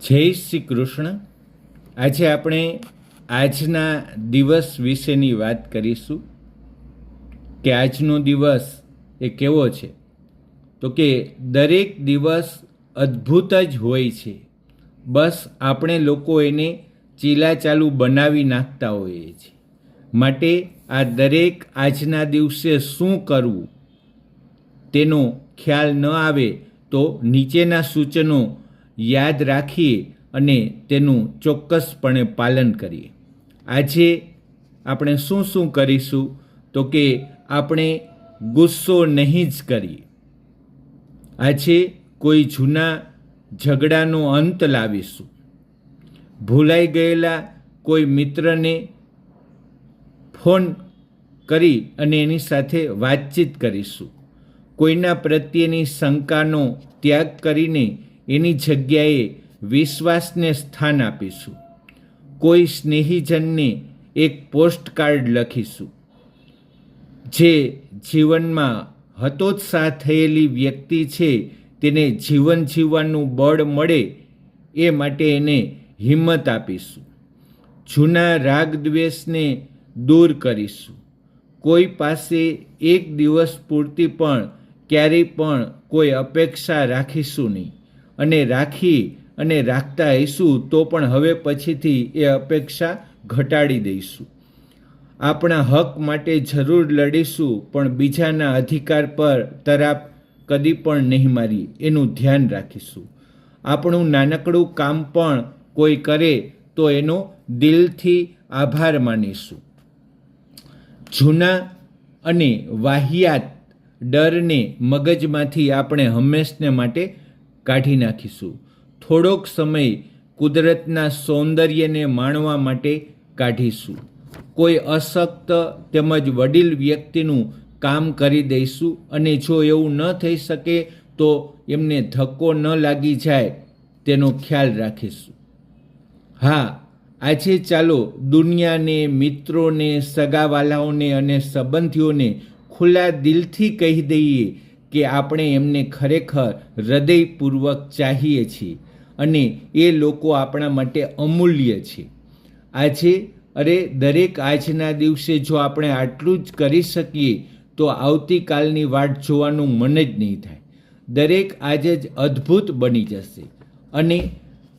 જય શ્રી કૃષ્ણ. આજે આપણે આજના દિવસ વિશેની વાત કરીશું કે આજનો દિવસ એ કેવો છે. તો કે દરેક દિવસ અદ્ભુત જ હોય છે, બસ આપણે લોકો એને ચીલાચાલુ બનાવી નાખતા હોઈએ છીએ. માટે આ દરેક આજના દિવસે શું કરવું તેનો ખ્યાલ ન આવે તો નીચેના સૂચનો યાદ રાખીએ અને તેનું ચોક્કસપણે પાલન કરીએ. આજે આપણે શું શું કરીશું તો કે આપણે ગુસ્સો નહીં જ કરીએ. આજે કોઈ જૂના ઝઘડાનો અંત લાવીશું. ભૂલાઈ ગયેલા કોઈ મિત્રને ફોન કરી અને એની સાથે વાતચીત કરીશું. કોઈના પ્રત્યેની શંકાનો ત્યાગ કરીને એની જગ્યાએ વિશ્વાસને સ્થાન આપીશું. કોઈ સ્નેહીજનને એક પોસ્ટકાર્ડ લખીશું. જે જીવનમાં હતોત્સાહ થયેલી વ્યક્તિ છે તેને જીવન જીવવાનું બળ મળે એ માટે એને હિંમત આપીશું. જૂના રાગ દ્વેષને દૂર કરીશું. કોઈ પાસે એક દિવસ પૂરતી પણ ક્યારેય પણ કોઈ અપેક્ષા રાખીશું નહીં, અને રાખતા હઈશું તો પણ હવે પછીથી એ અપેક્ષા ઘટાડી દઈશું. આપણા હક માટે જરૂર લડીશું, પણ બીજાના અધિકાર પર તરાપ કદી પણ નહીં મારી એનું ધ્યાન રાખીશું. આપણું નાનકડું કામ પણ કોઈ કરે તો એનો દિલથી આભાર માનીશું. જૂના અને વાહિયાત ડરને મગજમાંથી આપણે હંમેશને માટે કાઢી નાખીશું. થોડોક સમય કુદરતના સૌંદર્યને માણવા માટે કાઢીશું. કોઈ અશક્ત તેમજ વડીલ વ્યક્તિનું કામ કરી દઈશું, અને જો એવું ન થઈ શકે તો એમને ધક્કો ન લાગી જાય તેનો ખ્યાલ રાખીશું. હા, આજે ચાલો દુનિયાને, મિત્રોને, સગાવાલાઓને અને સંબંધીઓને ખુલ્લા દિલથી કહી દઈએ કે આપણે એમને ખરેખર હૃદયપૂર્વક ચાહીએ છીએ અને એ લોકો આપણા માટે અમૂલ્ય છે. દરેક આજના દિવસે જો આપણે આટલું જ કરી શકીએ તો આવતીકાલની વાટ જોવાનું મન જ નહીં થાય. દરેક આજે જ અદ્ભુત બની જશે. અને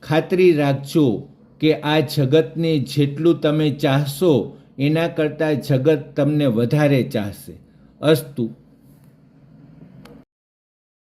ખાતરી રાખજો કે આ જગતને જેટલું તમે ચાહશો એના કરતાં જગત તમને વધારે ચાહશે. અસ્તુ.